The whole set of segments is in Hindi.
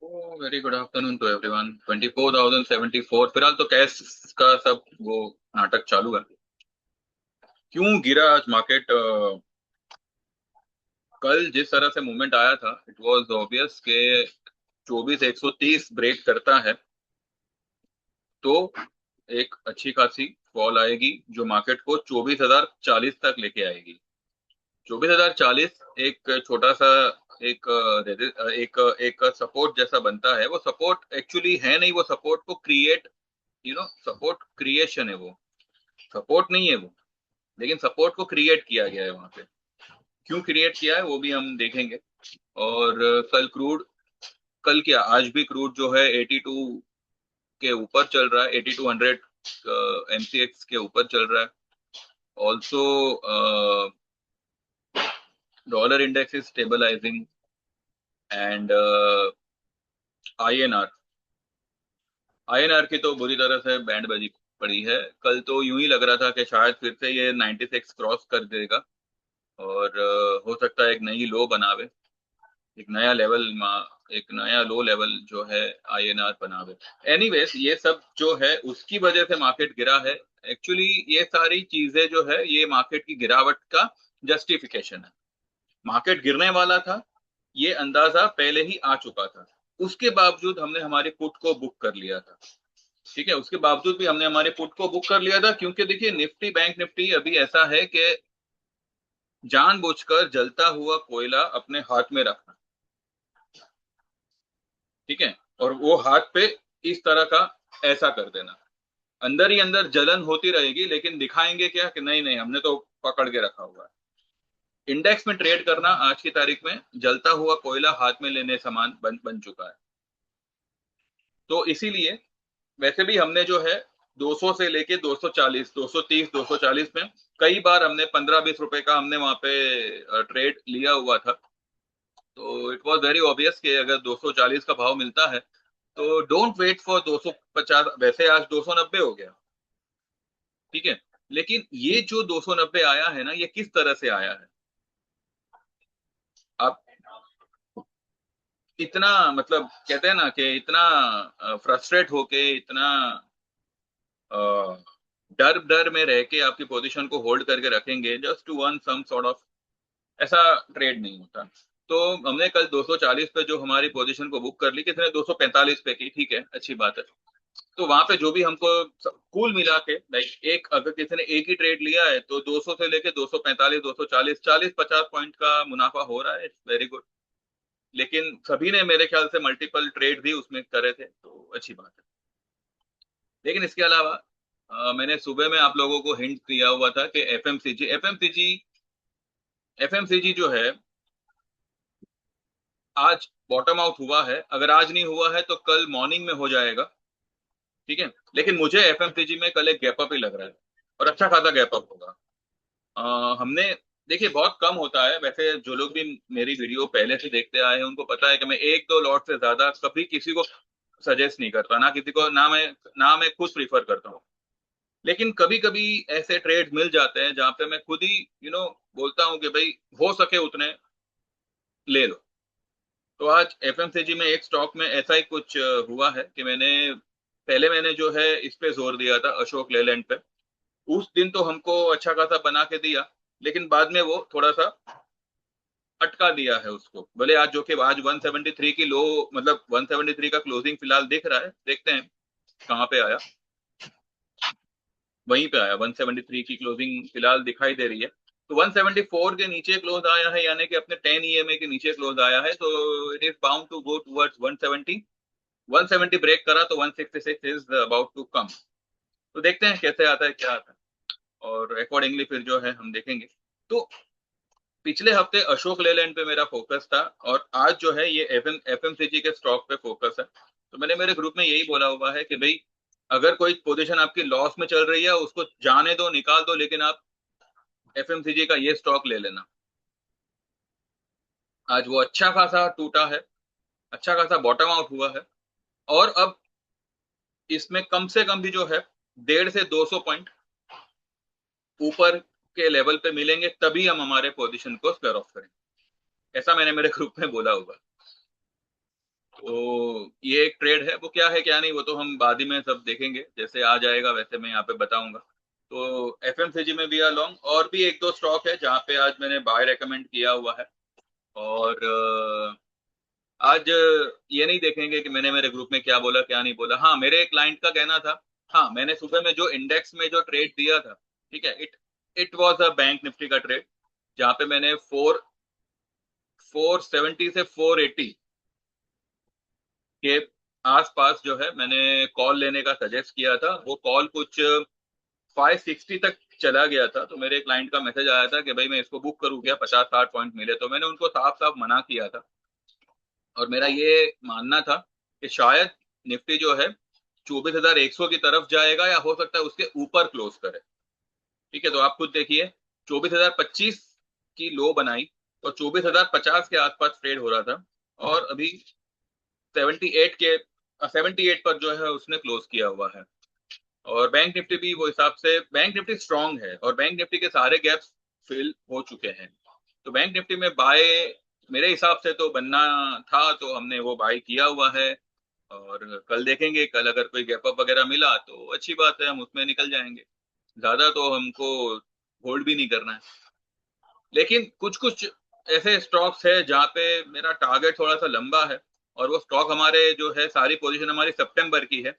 Very good afternoon to everyone. 24,074 फिलहाल तो कैश का सब वो नाटक चालू है। क्यों गिरा आज मार्केट? कल जिस तरह से मूवमेंट आया था, इट वाज ऑब्वियस के 24,130 ब्रेक करता है तो एक अच्छी खासी फॉल आएगी जो मार्केट को 24,040 तक लेके आएगी। 24,040 एक छोटा सा एक एक एक सपोर्ट जैसा बनता है। वो सपोर्ट एक्चुअली है नहीं, वो सपोर्ट को क्रिएट, सपोर्ट क्रिएशन है वो, सपोर्ट नहीं है वो, लेकिन सपोर्ट को क्रिएट किया गया है वहां पे। क्यों क्रिएट किया है वो भी हम देखेंगे। और कल क्रूड, कल क्या आज भी क्रूड जो है 82 के ऊपर चल रहा है, 8200 MCX के ऊपर चल रहा है। Also dollar index is stabilising and INR, INR की तो बुरी तरह से बैंड बजी पड़ी है। कल तो यूं ही लग रहा था कि शायद फिर से ये 96 क्रॉस कर देगा और हो सकता है एक नई लो बनावे, एक नया लेवल, एक नया लो लेवल जो है INR बनावे। एनीवेज ये सब जो है उसकी वजह से मार्केट गिरा है। एक्चुअली ये सारी चीजें जो है ये मार्केट की गिरावट का जस्टिफिकेशन है। मार्केट गिरने वाला था, ये अंदाजा पहले ही आ चुका था। उसके बावजूद हमने हमारे पुट को बुक कर लिया था। ठीक है, उसके बावजूद भी हमने हमारे पुट को बुक कर लिया था क्योंकि देखिए निफ्टी, बैंक निफ्टी अभी ऐसा है कि जानबूझकर जलता हुआ कोयला अपने हाथ में रखना। ठीक है, और वो हाथ पे इस तरह का ऐसा कर देना, अंदर ही अंदर जलन होती रहेगी लेकिन दिखाएंगे क्या कि नहीं नहीं हमने तो पकड़ के रखा हुआ है। इंडेक्स में ट्रेड करना आज की तारीख में जलता हुआ कोयला हाथ में लेने समान बन बन चुका है। तो इसीलिए वैसे भी हमने जो है 200 से लेके 240, 230, 240 में कई बार हमने 15-20 रुपए का हमने वहां पे ट्रेड लिया हुआ था। तो इट वाज वेरी ऑब्वियस कि अगर 240 का भाव मिलता है तो डोंट वेट फॉर 250। वैसे आज 290 हो गया, ठीक है, लेकिन ये जो 290 आया है ना, ये किस तरह से आया है? आप इतना मतलब कहते हैं ना कि इतना फ्रस्ट्रेट होके, इतना डर डर में रह के आपकी पोजीशन को होल्ड करके रखेंगे just to earn some sort of, ऐसा ट्रेड नहीं होता। तो हमने कल 240 पे जो हमारी पोजीशन को बुक कर ली, किसी ने 245 पे की, ठीक है, अच्छी बात है। तो वहां पे जो भी हमको कुल मिला के लाइक, एक अगर किसी ने एक ही ट्रेड लिया है तो 200 से लेके 245, 240, 40-50 पॉइंट का मुनाफा हो रहा है, वेरी गुड। लेकिन सभी ने मेरे ख्याल से मल्टीपल ट्रेड भी उसमें करे थे, तो अच्छी बात है। लेकिन इसके अलावा मैंने सुबह में आप लोगों को हिंट दिया हुआ था कि एफएमसीजी जो है आज बॉटम आउट हुआ है। अगर आज नहीं हुआ है तो कल मॉर्निंग में हो जाएगा, ठीक है। लेकिन मुझे एफएमसीजी में कल एक गैप अप ही लग रहा है और अच्छा खासा गैप अप होगा। हमने देखिए बहुत कम होता है वैसे, जो लोग भी मेरी वीडियो पहले से देखते आए हैं उनको पता है कि मैं एक दो लॉट से ज्यादा कभी किसी को सजेस्ट नहीं करता, ना किसी को, ना मैं खुद प्रीफर करता हूँ। लेकिन कभी कभी ऐसे ट्रेड मिल जाते हैं जहां पे मैं खुद ही बोलता हूँ कि भाई हो सके उतने ले लो। तो आज एफएमसीजी में एक स्टॉक में ऐसा ही कुछ हुआ है कि मैंने जो है इस पे जोर दिया था, अशोक लेलैंड पे। उस दिन तो हमको अच्छा खासा बना के दिया, लेकिन बाद में वो थोड़ा सा अटका दिया है उसको। भले आज जो कि आज 173 की लो, मतलब 173 का क्लोजिंग फिलहाल दिख रहा है, देखते हैं कहाँ पे आया। वहीं पे आया, 173 की क्लोजिंग फिलहाल दिखाई दे रही है। तो 174 के नीचे क्लोज आया है, यानी कि अपने 10 EMA के नीचे क्लोज आया है, तो it is bound to go towards 170। 170 break करा तो 166 इज अबाउट टू कम। तो देखते हैं कैसे आता है, क्या आता है, और अकॉर्डिंगली फिर जो है हम देखेंगे। तो पिछले हफ्ते अशोक लेलैंड पे मेरा फोकस था और आज जो है ये एफएमसीजी के स्टॉक पे फोकस है। तो मैंने मेरे ग्रुप में यही बोला हुआ है कि भाई अगर कोई पोजीशन आपकी लॉस में चल रही है उसको जाने दो, निकाल दो, लेकिन आप एफएमसीजी का ये स्टॉक ले लेना। आज वो अच्छा खासा टूटा है, अच्छा खासा बॉटम आउट हुआ है, और अब इसमें कम से कम भी जो है 150 से 200 पॉइंट ऊपर के लेवल पे मिलेंगे तभी हम हमारे पोजीशन को स्क्वायर ऑफ करेंगे। ऐसा मैंने मेरे ग्रुप में बोला हुआ। तो ये एक ट्रेड है, वो क्या है क्या नहीं वो तो हम बाद ही में सब देखेंगे, जैसे आ जाएगा वैसे मैं यहाँ पे बताऊंगा। तो एफएमसीजी में भी लॉन्ग, और भी एक दो स्टॉक है जहाँ पे आज मैंने बाय रेकमेंड किया हुआ है। और आज ये नहीं देखेंगे कि मैंने मेरे ग्रुप में क्या बोला क्या नहीं बोला। हाँ, मेरे एक क्लाइंट का कहना था, हाँ मैंने सुबह में जो इंडेक्स में जो ट्रेड दिया था, ठीक है, it it was a bank Nifty का ट्रेड, जहाँ पे मैंने 470 से 480 के आसपास जो है मैंने कॉल लेने का सजेस्ट किया था। वो कॉल कुछ 560 तक चला गया था, तो मेरे क्लाइंट का मैसेज आया था कि भाई मैं इसको बुक करूँ क्या, 50-60 पॉइंट मिले, तो मैंने उनको साफ साफ मना किया था। और मेरा ये मानना था कि शायद निफ्टी जो है 24,100 की तरफ जाएगा, या हो सकता है उसके ऊपर क्लोज करे। ठीक है, तो आप खुद देखिए, 24,025 की लो बनाई और 24,050 के आसपास ट्रेड हो रहा था, और अभी 78 के 78 पर जो है उसने क्लोज किया हुआ है। और बैंक निफ्टी भी वो हिसाब से, बैंक निफ्टी स्ट्रांग है और बैंक निफ्टी के सारे गैप्स फिल हो चुके हैं। तो बैंक निफ्टी में बाय मेरे हिसाब से तो बनना था, तो हमने वो बाय किया हुआ है। और कल देखेंगे, कल अगर कोई गैप अप वगैरह मिला तो अच्छी बात है, हम उसमें निकल जाएंगे। ज्यादा तो हमको होल्ड भी नहीं करना है। लेकिन कुछ कुछ ऐसे स्टॉक्स है जहाँ पे मेरा टारगेट थोड़ा सा लंबा है, और वो स्टॉक हमारे जो है, सारी पोजीशन हमारी सितंबर की है,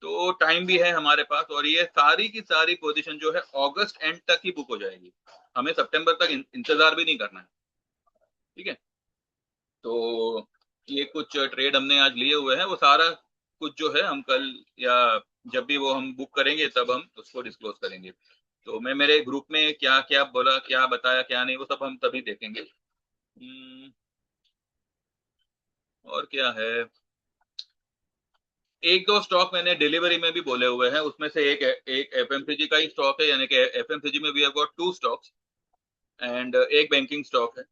तो टाइम भी है हमारे पास, और ये सारी की सारी पोजीशन जो है अगस्त एंड तक ही बुक हो जाएगी। हमें सितंबर तक इंतजार भी नहीं करना है। ठीक है, तो ये कुछ ट्रेड हमने आज लिए हुए हैं, वो सारा कुछ जो है हम कल, या जब भी वो हम बुक करेंगे तब हम उसको डिस्क्लोज करेंगे। तो मैं मेरे ग्रुप में क्या क्या बोला, क्या बताया क्या नहीं, वो सब हम तभी देखेंगे। और क्या है, एक दो स्टॉक मैंने डिलीवरी में भी बोले हुए हैं, उसमें से एक एक एफएमसीजी का ही स्टॉक है, यानी कि एफएमसीजी में we have got two stocks, and एक बैंकिंग स्टॉक है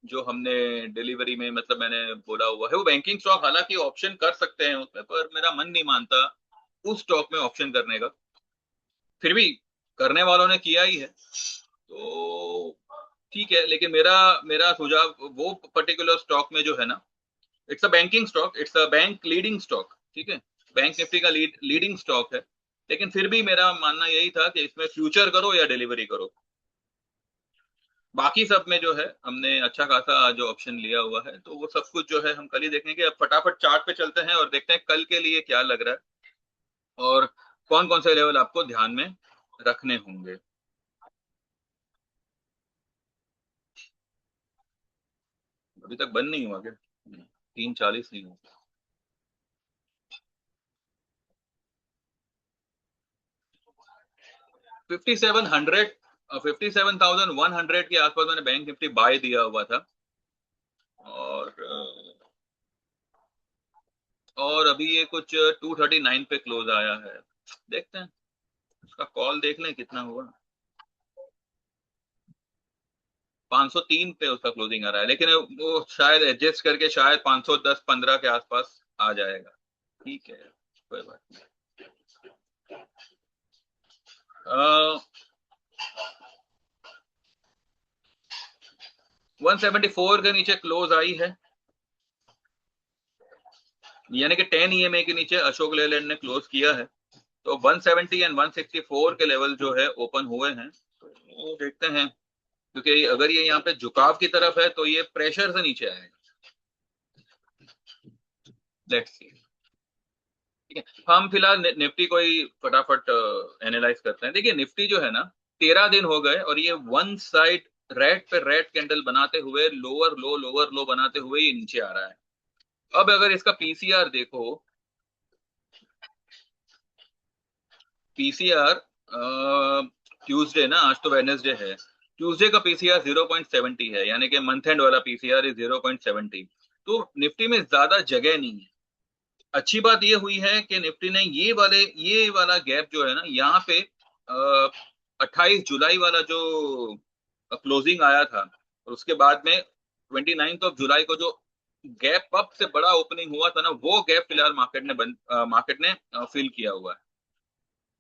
जो हमने डिलीवरी में, मतलब मैंने बोला हुआ है। वो बैंकिंग स्टॉक हालांकि ऑप्शन कर सकते हैं उसमें, पर मेरा मन नहीं मानता उस स्टॉक में ऑप्शन करने का। फिर भी करने वालों ने किया ही है, तो ठीक है। लेकिन मेरा मेरा सुझाव वो पर्टिकुलर स्टॉक में जो है ना, it's a banking stock, it's a bank leading stock, ठीक है, बैंक निफ्टी का लीडिंग स्टॉक है। लेकिन फिर भी मेरा मानना यही था कि इसमें फ्यूचर करो या डिलीवरी करो। बाकी सब में जो है हमने अच्छा खासा जो ऑप्शन लिया हुआ है, तो वो सब कुछ जो है हम कल ही देखेंगे। अब फटाफट चार्ट पे चलते हैं और देखते हैं कल के लिए क्या लग रहा है, और कौन कौन से लेवल आपको ध्यान में रखने होंगे। अभी तक बंद नहीं हुआ क्या? 3:40 नहीं हुआ। 5700, 57,100 के आसपास मैंने बैंक निफ्टी बाय दिया हुआ था। और और अभी ये कुछ 239 पे क्लोज आया है। देखते हैं, उसका कॉल देख लें कितना हुआ। 503 पे उसका क्लोजिंग आ रहा है, लेकिन वो शायद एडजस्ट करके शायद 510-15 के आसपास आ जाएगा। ठीक है, कोई बात नहीं। 174 के नीचे क्लोज आई है, यानी कि 10 ईएमए के नीचे अशोक लेलैंड ने क्लोज किया है। तो 170 एंड 164 के लेवल जो है ओपन हुए हैं, तो देखते हैं। क्योंकि अगर ये यहाँ पे झुकाव की तरफ है तो ये प्रेशर से नीचे आएगा। Let's see. ठीक है, हम फिलहाल निफ्टी को ही फटाफट एनालाइज करते हैं। देखिए, निफ्टी जो है ना, 13 दिन हो गए और ये वन साइड रेड पे रेड कैंडल बनाते हुए, लोअर लो बनाते हुए ये नीचे आ रहा है। अब अगर इसका पीसीआर देखो, पीसीआर ट्यूसडे ना, आज तो वेडनेसडे है, ट्यूसडे का पीसीआर 0.70 है, यानी कि मंथ एंड वाला पीसीआर इज 0.70। तो निफ्टी में ज्यादा जगह नहीं है। अच्छी बात ये हुई है कि निफ्टी ने ये वाला गैप जो है ना यहाँ पे, 28 जुलाई वाला जो क्लोजिंग आया था, और उसके बाद में 29 जुलाई को जो गैप अप से बड़ा ओपनिंग हुआ था ना, वो गैप फिलहाल मार्केट ने फिल किया हुआ है।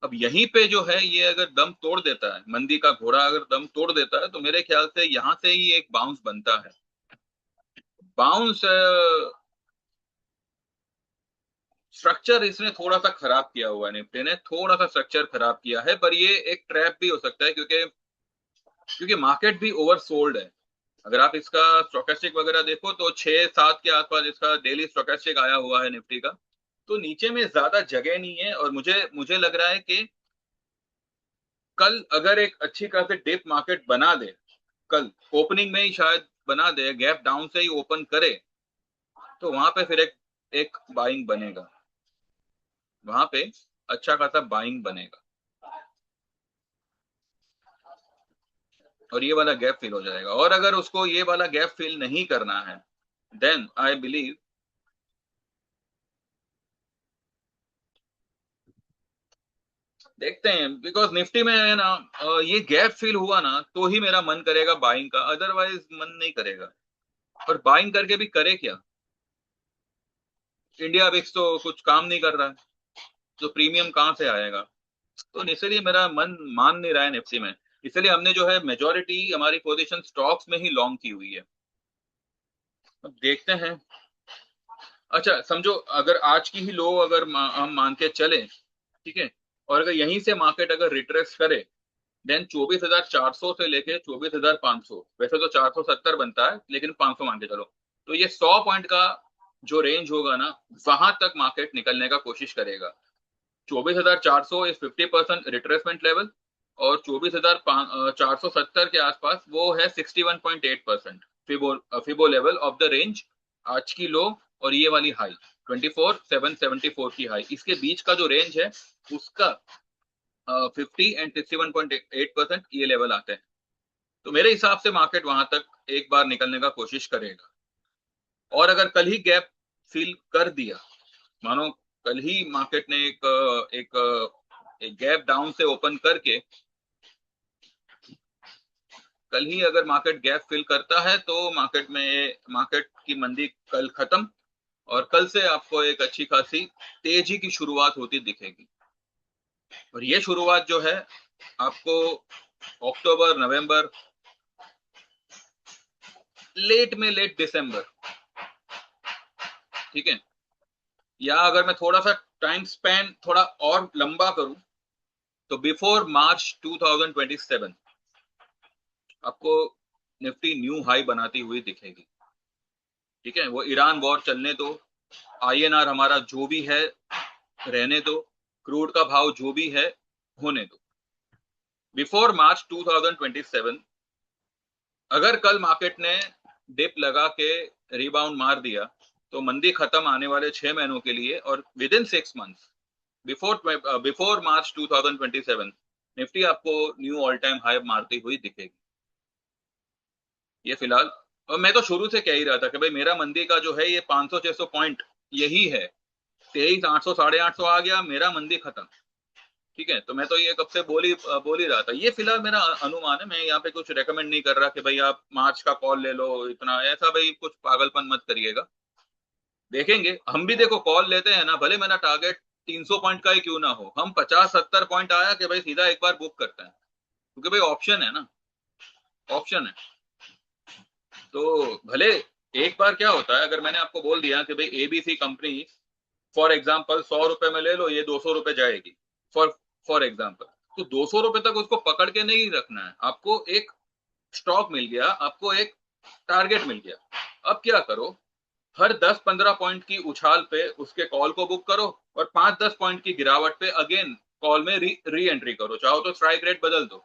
अब यहीं पे जो है, ये अगर दम तोड़ देता है, मंदी का घोड़ा अगर दम तोड़ देता है, तो मेरे ख्याल से यहां से ही एक बाउंस बनता है। बाउंस स्ट्रक्चर इसने थोड़ा सा खराब किया हुआ है, निफ्टी ने थोड़ा सा स्ट्रक्चर खराब किया है, पर ये एक ट्रैप भी हो सकता है क्योंकि क्योंकि मार्केट भी ओवर सोल्ड है। अगर आप इसका स्टोकेस्टिक वगैरह देखो तो 6-7 के आसपास इसका डेली स्टोकेस्टिक आया हुआ है निफ्टी का, तो नीचे में ज्यादा जगह नहीं है। और मुझे मुझे लग रहा है कि कल अगर एक अच्छी खासी डिप मार्केट बना दे, कल ओपनिंग में ही शायद बना दे, गैप डाउन से ही ओपन करे, तो वहां पे फिर एक बाइंग बनेगा, वहां पे अच्छा खासा बाइंग बनेगा और ये वाला गैप फिल हो जाएगा। और अगर उसको ये वाला गैप फिल नहीं करना है, देन आई बिलीव देखते हैं, बिकॉज निफ्टी में है ना, ये गैप फिल हुआ ना तो ही मेरा मन करेगा बाइंग का, अदरवाइज मन नहीं करेगा। और बाइंग करके भी करे क्या, इंडिया विक्स तो कुछ काम नहीं कर रहा है, तो प्रीमियम कहाँ से आएगा। तो इसलिए मेरा मन मान नहीं रहा है निफ्टी में, इसलिए हमने जो है मेजोरिटी हमारी पोजीशन स्टॉक्स में ही लॉन्ग की हुई है। अब देखते हैं। अच्छा समझो, अगर आज की ही लो अगर हम मान के चले, ठीक है, और अगर यहीं से मार्केट अगर रिट्रेस करे, देन 24,400 से लेके 24,500, वैसे तो 470 बनता है लेकिन 500 मान के चलो, तो ये 100 पॉइंट का जो रेंज होगा ना, वहां तक मार्केट निकलने का कोशिश करेगा। 24,400 इज 50% रिट्रेसमेंट लेवल, और 24,470 के आसपास वो है 61.8% फिबो फिबो लेवल ऑफ द रेंज। आज की लो और ये वाली हाई 24,774 की हाई, इसके बीच का जो रेंज है उसका 50 एंड 61.8% ये लेवल आते हैं। तो मेरे हिसाब से मार्केट वहां तक एक बार निकलने का कोशिश करेगा। और अगर कल ही गैप फिल कर दिया, मानो कल ही मार्केट ने एक गैप डाउन से ओपन करके, कल ही अगर मार्केट गैप फिल करता है तो मार्केट की मंदी कल खत्म, और कल से आपको एक अच्छी खासी तेजी की शुरुआत होती दिखेगी। और ये शुरुआत जो है आपको अक्टूबर नवंबर, लेट दिसंबर, ठीक है, या अगर मैं थोड़ा सा टाइम स्पैन थोड़ा और लंबा करूं तो बिफोर मार्च 2027 आपको निफ्टी न्यू हाई बनाती हुई दिखेगी। ठीक है, वो ईरान वॉर चलने दो, आईएनआर हमारा जो भी है रहने दो, क्रूड का भाव जो भी है होने दो, बिफोर मार्च 2027 अगर कल मार्केट ने डिप लगा के रिबाउंड मार दिया, तो मंदी खत्म आने वाले 6 महीनों के लिए, और with in 6 months before March 2027 Nifty आपको न्यू ऑल टाइम हाई मारती हुई दिखेगी। ये फिलहाल, और मैं तो शुरू से कह ही रहा था कि भाई मेरा मंदी का जो है ये 500-600 पॉइंट यही है, 23,800 850 आ गया मेरा मंदी खत्म। ठीक है, तो मैं तो ये कब से बोल ही रहा था। ये फिलहाल मेरा अनुमान है, मैं यहाँ पे कुछ रेकमेंड नहीं कर रहा कि भाई आप मार्च का कॉल ले लो, इतना ऐसा भाई कुछ पागलपन मत करिएगा। देखेंगे, हम भी देखो कॉल लेते हैं ना, भले मेरा टारगेट 300 पॉइंट का ही क्यों ना हो, हम 50-70 पॉइंट आया कि भाई सीधा एक बार बुक करते हैं, क्योंकि भाई ऑप्शन है ना, ऑप्शन है। तो भले एक बार क्या होता है, अगर मैंने आपको बोल दिया कि भाई एबीसी कंपनी फॉर एग्जाम्पल 100 रुपए में ले लो, ये 200 रुपए जाएगी, फॉर फॉर एग्जाम्पल, तो 200 रुपए तक उसको पकड़ के नहीं रखना है आपको। एक स्टॉक मिल गया, आपको एक टारगेट मिल गया, अब क्या करो, हर 10-15 पॉइंट की उछाल पे उसके कॉल को बुक करो, और 5-10 पॉइंट की गिरावट पे अगेन कॉल में री एंट्री करो, चाहो तो स्ट्राइक रेट बदल दो।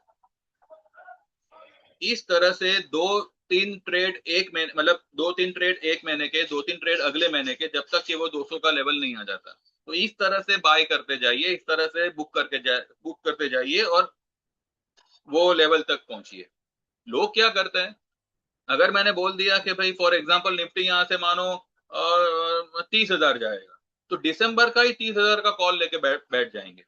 इस तरह से 2-3 ट्रेड एक महीने के, 2-3 ट्रेड अगले महीने के, जब तक कि वो 200 का लेवल नहीं आ जाता, तो इस तरह से बाय करते जाइए, इस तरह से बुक करते जाइए और वो लेवल तक पहुंचिए। लोग क्या करते हैं, अगर मैंने बोल दिया कि भाई फॉर एग्जांपल निफ्टी यहां से मानो 30,000 जाएगा, तो दिसंबर का ही 30,000 का कॉल लेके बैठ जाएंगे।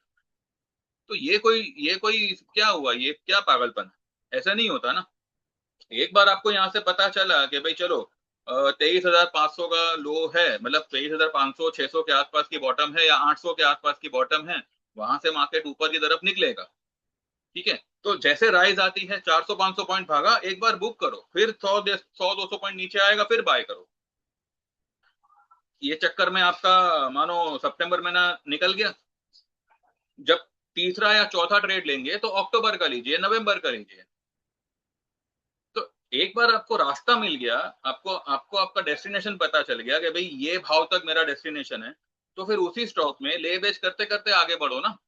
तो ये कोई क्या हुआ, ये क्या पागलपन है? ऐसा नहीं होता ना। एक बार आपको यहाँ से पता चला कि भाई चलो 23,500 का लो है, मतलब 23,500-600 के आसपास की बॉटम है, या 800 के आसपास की बॉटम है, वहां से मार्केट ऊपर की तरफ निकलेगा। ठीक है, तो जैसे राइज आती है 400-500 पॉइंट भागा, एक बार बुक करो, फिर 100-200 पॉइंट नीचे आएगा फिर बाय करो। ये चक्कर में आपका मानो सितंबर महीना निकल गया, जब तीसरा या चौथा ट्रेड लेंगे तो अक्टूबर का लीजिए, नवंबर का लीजिए। तो एक बार आपको रास्ता मिल गया, आपको आपको आपका डेस्टिनेशन पता चल गया कि भाई ये भाव तक मेरा डेस्टिनेशन है, तो फिर उसी स्टॉक में ले बेच करते करते आगे बढ़ो ना।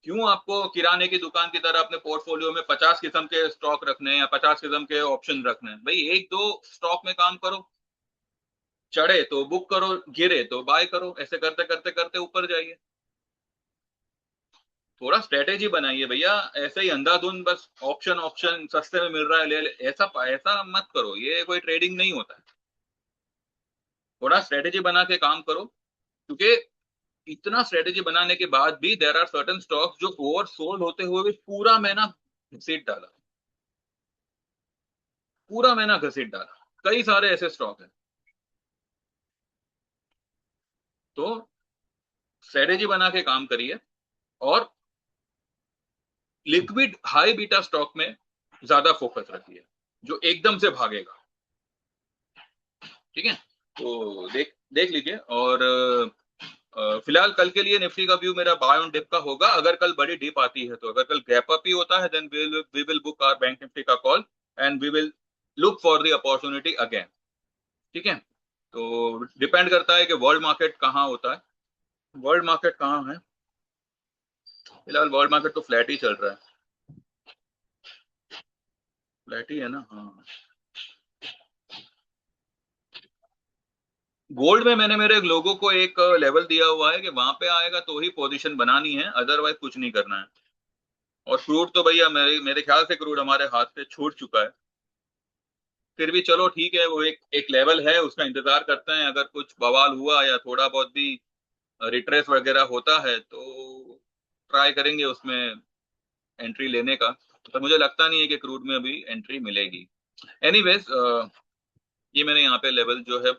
क्यों आपको किराने की दुकान की तरह अपने पोर्टफोलियो में 50 किस्म के स्टॉक रखने हैं या 50 किस्म के ऑप्शन रखने हैं? भाई एक दो स्टॉक में काम करो, चढ़े तो बुक करो, गिरे तो बाय करो, ऐसे करते करते करते ऊपर जाइए। थोड़ा स्ट्रेटेजी बनाइए भैया, ऐसे ही अंधाधुंध बस ऑप्शन ऑप्शन सस्ते में मिल रहा है ले ले, ऐसा ऐसा मत करो, ये कोई ट्रेडिंग नहीं होता है। थोड़ा स्ट्रेटेजी बना के काम करो, क्योंकि इतना स्ट्रेटेजी बनाने के बाद भी देर आर सर्टेन स्टॉक्स जो ओवर सोल्ड होते हुए भी पूरा महीना घसीट डाला, पूरा महीना घसीट डाला। कई सारे ऐसे स्टॉक हैं। तो स्ट्रेटेजी बना के काम करिए, और लिक्विड हाई बीटा स्टॉक में ज्यादा फोकस रखिए, जो एकदम से भागेगा। ठीक है, तो देख देख लीजिए। और फिलहाल कल के लिए निफ्टी का व्यू मेरा बाय ऑन डिप का होगा। अगर कल बड़ी डिप आती है, तो अगर कल गैप अप ही होता है, then we will book our Bank Nifty का call and we will look for the opportunity again. ठीक है, तो डिपेंड करता है कि वर्ल्ड मार्केट कहाँ होता है। वर्ल्ड मार्केट कहाँ है? फिलहाल वर्ल्ड मार्केट तो फ्लैट ही चल रहा है, फ्लैट ही है ना। हाँ, गोल्ड में मैंने मेरे लोगों को एक लेवल दिया हुआ है कि वहां पे आएगा तो ही पोजीशन बनानी है, अदरवाइज कुछ नहीं करना है। और क्रूड तो भैया मेरे मेरे ख्याल से क्रूड हमारे हाथ से छूट चुका है। फिर भी चलो ठीक है, वो एक एक लेवल है, उसका इंतजार करते हैं। अगर कुछ बवाल हुआ या थोड़ा बहुत भी रिट्रेस वगैरह होता है तो ट्राई करेंगे उसमें एंट्री लेने का। तो मुझे लगता नहीं है कि क्रूड में अभी एंट्री मिलेगी। एनीवेज, ये मैंने यहाँ पे लेवल जो है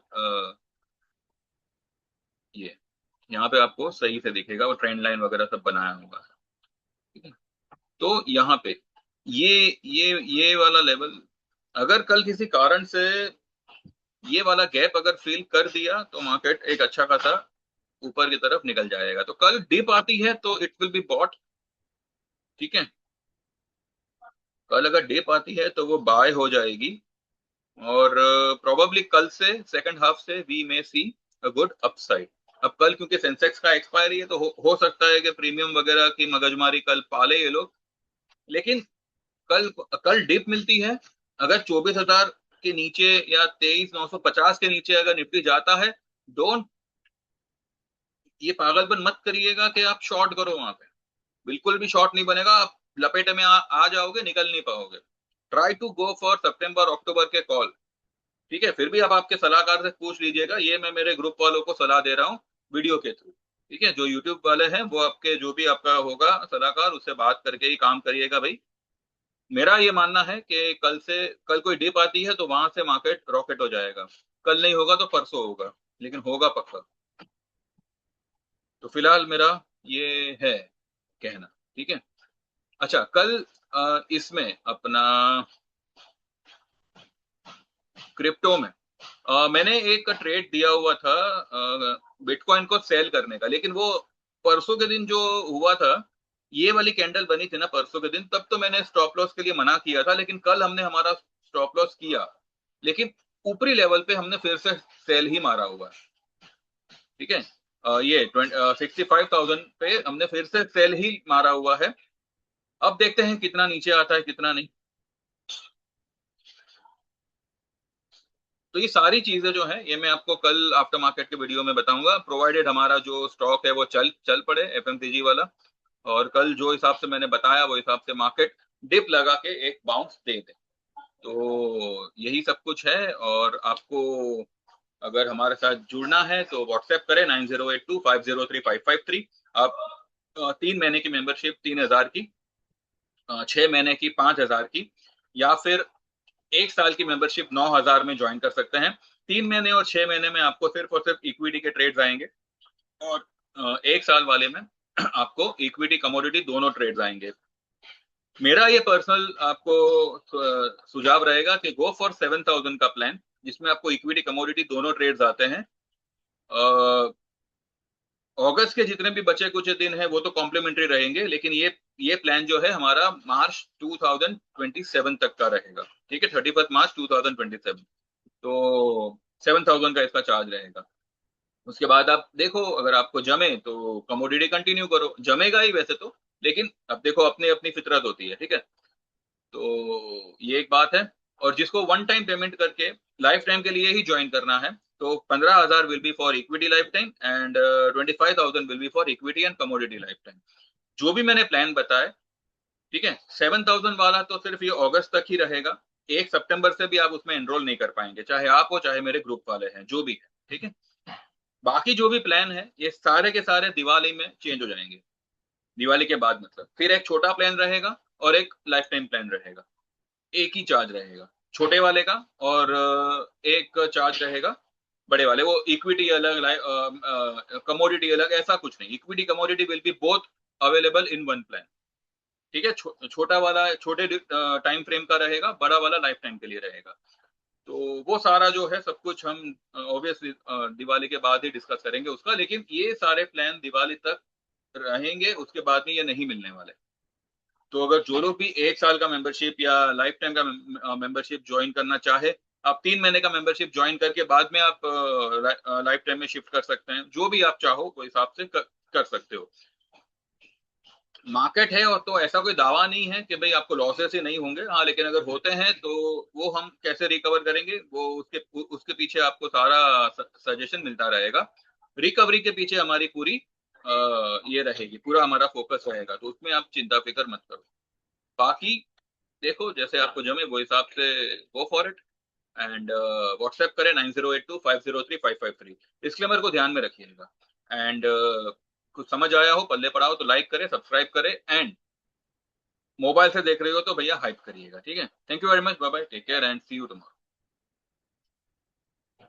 ये यहाँ पे आपको सही से दिखेगा, वो ट्रेंड लाइन वगैरह सब बनाया होगा। ठीक है, तो यहाँ पे ये वाला लेवल, अगर कल किसी कारण से ये वाला गैप अगर फिल कर दिया तो मार्केट एक अच्छा खासा ऊपर की तरफ निकल जाएगा। तो कल डिप आती है तो इट विल बी बॉट। ठीक है, कल अगर डिप आती है तो वो बाय हो जाएगी, और प्रोबेबली कल से सेकंड हाफ से we may see a good upside. अब कल क्योंकि सेंसेक्स का एक्सपायरी है, तो हो सकता है कि प्रीमियम वगैरह की मगजमारी कल पाले ये लोग। लेकिन कल कल डिप मिलती है, अगर 24,000 के नीचे या 23,950 के नीचे अगर निफ्टी जाता है, डोंट ये पागलपन मत करिएगा कि आप शॉर्ट करो वहां पे। बिल्कुल भी शॉर्ट नहीं बनेगा, आप लपेटे में आ जाओगे, निकल नहीं पाओगे। ट्राई टू गो फॉर सितंबर अक्टूबर के कॉल। ठीक है, फिर भी आप आपके सलाहकार से पूछ लीजिएगा, ये मैं मेरे ग्रुप वालों को सलाह दे रहा हूँ वीडियो के थ्रू। ठीक है, जो यूट्यूब वाले हैं वो आपके जो भी आपका होगा सलाहकार, उससे बात करके ही काम करिएगा भाई। मेरा ये मानना है कि कल कोई डिप आती है तो वहां से मार्केट रॉकेट हो जाएगा। कल नहीं होगा तो परसों होगा, लेकिन होगा पक्का। तो फिलहाल मेरा ये है कहना। ठीक है, अच्छा कल इसमें अपना क्रिप्टो में मैंने एक ट्रेड दिया हुआ था बिटकॉइन को सेल करने का, लेकिन वो परसों के दिन जो हुआ था, ये वाली कैंडल बनी थी ना परसों के दिन, तब तो मैंने स्टॉप लॉस के लिए मना किया था। लेकिन कल हमने हमारा स्टॉप लॉस किया, लेकिन ऊपरी लेवल पे हमने फिर से सेल ही मारा हुआ है। ठीक है, ये 65,000 पे हमने फिर से सेल ही मारा हुआ है। अब देखते हैं कितना नीचे आता है कितना नहीं। तो ये सारी चीजें जो है ये मैं आपको कल आफ्टर मार्केट के वीडियो में बताऊंगा, प्रोवाइडेड हमारा जो स्टॉक है वो चल चल पड़े एफएमसीजी वाला। और कल जो हिसाब से मैंने बताया वो हिसाब से मार्केट डिप लगा के एक बाउंस दे दे। तो यही सब कुछ है। और आपको अगर हमारे साथ जुड़ना है तो व्हाट्सएप करें 9082503553। आप 3 महीने की मेंबरशिप 3,000 की, 6 महीने की 5,000 की, या फिर 1 साल की मेंबरशिप 9,000 में ज्वाइन कर सकते हैं। 3 महीने और 6 महीने में आपको सिर्फ और सिर्फ इक्विटी के ट्रेड्स आएंगे, और 1 साल वाले में आपको इक्विटी कमोडिटी दोनों ट्रेड्स आएंगे। मेरा ये पर्सनल आपको सुझाव रहेगा कि गो फॉर 7,000 का प्लान, जिसमें आपको इक्विटी कमोडिटी दोनों ट्रेड्स आते हैं। अगस्त के जितने भी बचे कुछ दिन है वो तो कॉम्प्लीमेंट्री रहेंगे, लेकिन ये प्लान जो है हमारा मार्च 2027 तक का रहेगा। ठीक है, 31 मार्च 2027। तो 7,000 का इसका चार्ज रहेगा। उसके बाद आप देखो, अगर आपको जमे तो कमोडिटी कंटिन्यू करो, जमेगा ही वैसे तो, लेकिन अब देखो अपनी अपनी फितरत होती है। ठीक है, तो ये एक बात है। और जिसको वन टाइम पेमेंट करके लाइफ टाइम के लिए ही ज्वाइन करना है, तो 15,000 will be for equity life time and 25,000 will be for equity and commodity life time. जो भी मैंने प्लान बताया, ठीक है, 7,000 वाला तो सिर्फ ये अगस्त तक ही रहेगा। 1 सितंबर से भी आप उसमें एनरोल नहीं कर पाएंगे, चाहे आप हो चाहे मेरे ग्रुप वाले हैं जो भी है। ठीक है, बाकी जो भी प्लान है ये सारे के सारे दिवाली में चेंज हो जाएंगे। दिवाली के बाद मतलब फिर एक छोटा प्लान रहेगा और एक लाइफ टाइम प्लान रहेगा। एक ही चार्ज रहेगा छोटे वाले का, और एक चार्ज रहेगा बड़े वाले। वो इक्विटी अलग, कमोडिटी अलग, ऐसा कुछ नहीं। Equity commodity will be both available in one plan. ठीक है, छोटा वाला छोटे टाइम फ्रेम का रहेगा, बड़ा वाला लाइफ टाइम के लिए रहेगा। तो वो सारा जो है सब कुछ हम ऑब्वियसली दिवाली के बाद ही डिस्कस करेंगे उसका, लेकिन ये सारे प्लान दिवाली तक रहेंगे, उसके बाद में ये नहीं मिलने वाले। तो अगर जो लोग भी 1 साल का मेंबरशिप या लाइफ टाइम का मेंबरशिप ज्वाइन करना चाहे, आप 3 महीने का मेंबरशिप ज्वाइन करके बाद में आप लाइफ टाइम में शिफ्ट कर सकते हैं। जो भी आप चाहो वो हिसाब से कर सकते हो। मार्केट है, और तो ऐसा कोई दावा नहीं है कि भाई आपको लॉसेस ही नहीं होंगे। हाँ, लेकिन अगर होते हैं तो वो हम कैसे रिकवर करेंगे, वो उसके उसके पीछे आपको सारा सजेशन मिलता रहेगा। रिकवरी के पीछे हमारी पूरी ये रहेगी, पूरा हमारा फोकस रहेगा, तो उसमें आप चिंता फिक्र मत करो। बाकी देखो जैसे आपको जमे वो हिसाब से go for it. And WhatsApp करें 9082503553। डिस्क्लेमर को ध्यान में रखिएगा। एंड कुछ समझ आया हो, पल्ले पड़ा हो, तो लाइक करें, सब्सक्राइब करें, एंड मोबाइल से देख रहे हो तो भैया हाइप करिएगा। ठीक है, thank you very much, bye bye, take care and see you tomorrow.